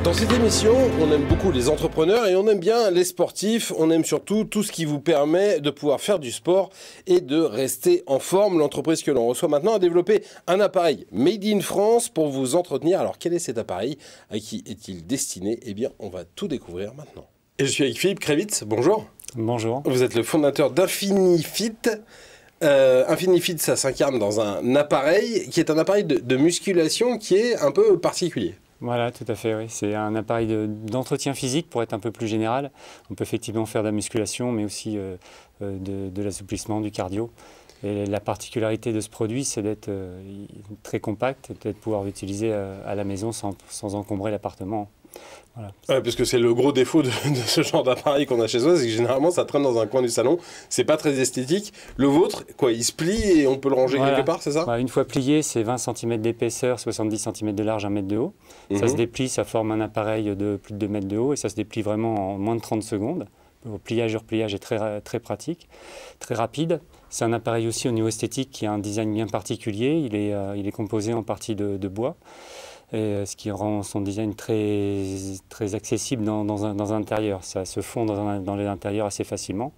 Dans cette émission, on aime beaucoup les entrepreneurs et on aime bien les sportifs. On aime surtout tout ce qui vous permet de pouvoir faire du sport et de rester en forme. L'entreprise que l'on reçoit maintenant a développé un appareil made in France pour vous entretenir. Alors quel est cet appareil? À qui est-il destiné? Eh bien, on va tout découvrir maintenant. Et je suis avec Philippe Krevitz. Bonjour. Bonjour. Vous êtes le fondateur d'Infinifit. Infinifit, ça s'incarne dans un appareil qui est un appareil de musculation qui est un peu particulier. Voilà, tout à fait, oui. C'est un appareil d'entretien physique pour être un peu plus général. On peut effectivement faire de la musculation, mais aussi de l'assouplissement, du cardio. Et la particularité de ce produit, c'est d'être très compact et peut-être pouvoir l'utiliser à la maison sans encombrer l'appartement. Voilà. Parce que c'est le gros défaut de ce genre d'appareil qu'on a chez soi, c'est que généralement ça traîne dans un coin du salon, c'est pas très esthétique. Le vôtre, quoi, il se plie et on peut le ranger quelque part, c'est ça? Une fois plié, c'est 20 cm d'épaisseur, 70 cm de large, 1 mètre de haut. Ça se déplie, ça forme un appareil de plus de 2 mètres de haut et ça se déplie vraiment en moins de 30 secondes. Le pliage et repliage est très pratique, très rapide. C'est un appareil aussi au niveau esthétique qui a un design bien particulier. Il est composé en partie de bois. Et ce qui rend son design très accessible dans un intérieur. Ça se fond dans l'intérieur assez facilement.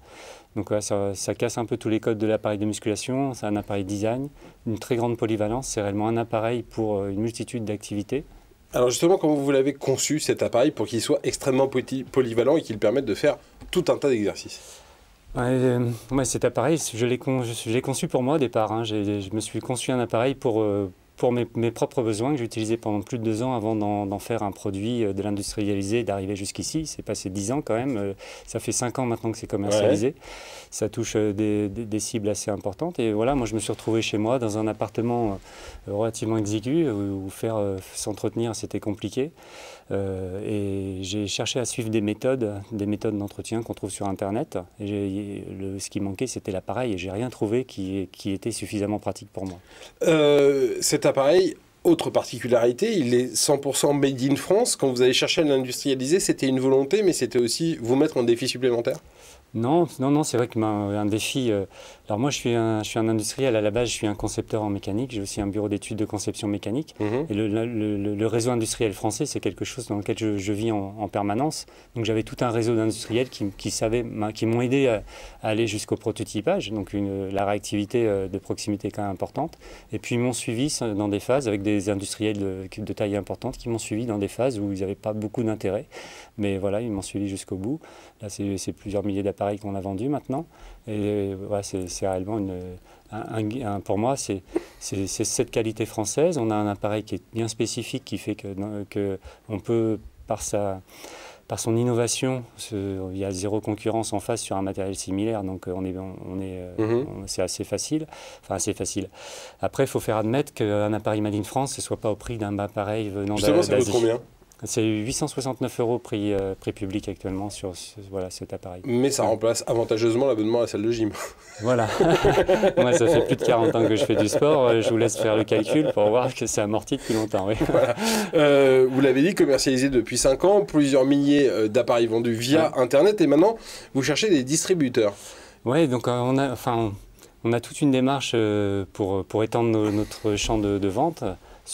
Donc voilà, ça casse un peu tous les codes de l'appareil de musculation. C'est un appareil design, une très grande polyvalence. C'est réellement un appareil pour une multitude d'activités. Alors justement, comment vous l'avez conçu cet appareil pour qu'il soit extrêmement polyvalent et qu'il permette de faire tout un tas d'exercices? Cet appareil, je l'ai conçu pour moi au départ. Hein. Je me suis conçu un appareil pour mes propres besoins que j'ai utilisé pendant plus de 2 ans avant d'en faire un produit, de l'industrialiser et d'arriver jusqu'ici. C'est passé 10 ans quand même. Ça fait 5 ans maintenant que c'est commercialisé. Ouais. Ça touche des cibles assez importantes. Et voilà, moi je me suis retrouvé chez moi dans un appartement relativement exigu où s'entretenir c'était compliqué. Et j'ai cherché à suivre des méthodes d'entretien qu'on trouve sur Internet. Et ce qui manquait, c'était l'appareil. Et j'ai rien trouvé qui était suffisamment pratique pour moi. Cet appareil, autre particularité, il est 100% made in France. Quand vous avez cherché à l'industrialiser, c'était une volonté, mais c'était aussi vous mettre un défi supplémentaire? Non, c'est vrai que un défi... alors moi, je suis un industriel à la base, je suis un concepteur en mécanique, j'ai aussi un bureau d'études de conception mécanique. Et le réseau industriel français, c'est quelque chose dans lequel je vis en permanence. Donc j'avais tout un réseau d'industriels qui m'ont aidé à aller jusqu'au prototypage, donc la réactivité de proximité est quand même importante. Et puis ils m'ont suivi dans des phases avec des industriels de taille importante qui m'ont suivi dans des phases où ils n'avaient pas beaucoup d'intérêt. Mais voilà, ils m'ont suivi jusqu'au bout. Là, c'est plusieurs milliers d'appareils qu'on a vendus maintenant. Et voilà, c'est réellement pour moi, c'est cette qualité française. On a un appareil qui est bien spécifique, qui fait que on peut, par son innovation, il y a zéro concurrence en face sur un matériel similaire, donc c'est assez facile. Enfin, assez facile. Après, il faut faire admettre qu'un appareil Made in France ne soit pas au prix d'un appareil venant d'Asie. Justement, ça coûte combien? C'est 869 € prix public actuellement sur cet appareil. Mais ça remplace avantageusement l'abonnement à la salle de gym. Voilà. Moi, ça fait plus de 40 ans que je fais du sport. Je vous laisse faire le calcul pour voir que c'est amorti depuis longtemps. Oui. Voilà. Vous l'avez dit, commercialisé depuis 5 ans, plusieurs milliers d'appareils vendus via Internet. Et maintenant, vous cherchez des distributeurs. Oui, donc on a toute une démarche pour étendre notre champ de vente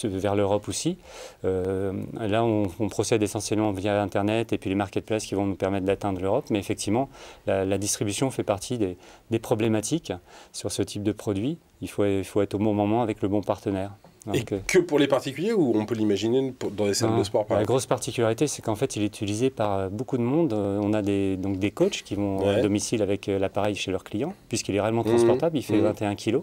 vers l'Europe aussi. Là, on procède essentiellement via Internet et puis les marketplaces qui vont nous permettre d'atteindre l'Europe. Mais effectivement, la distribution fait partie des problématiques sur ce type de produit. Il faut être au bon moment avec le bon partenaire. Et que pour les particuliers ou on peut l'imaginer dans les salles de sport par exemple? La grosse particularité, c'est qu'en fait, il est utilisé par beaucoup de monde. On a donc des coachs qui vont à domicile avec l'appareil chez leurs clients, puisqu'il est réellement transportable, il fait 21 kg.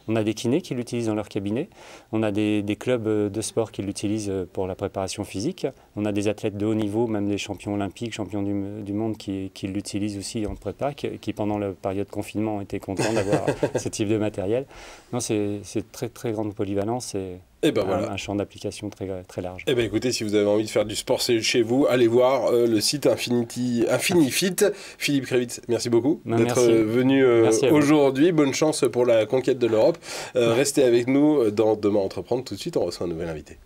On a des kinés qui l'utilisent dans leur cabinet. On a des clubs de sport qui l'utilisent pour la préparation physique. On a des athlètes de haut niveau, même des champions olympiques, champions du monde qui l'utilisent aussi en prépa, qui pendant la période de confinement ont été contents d'avoir ce type de matériel. Non, c'est très très grande polyvalence. Et ben voilà. Un champ d'application très large. Eh bien écoutez, si vous avez envie de faire du sport chez vous, allez voir le site Infinifit. Philippe Krevitz, merci beaucoup d'être venu aujourd'hui. Bonne chance pour la conquête de l'Europe. Restez avec nous dans Demain Entreprendre. Tout de suite, on reçoit un nouvel invité.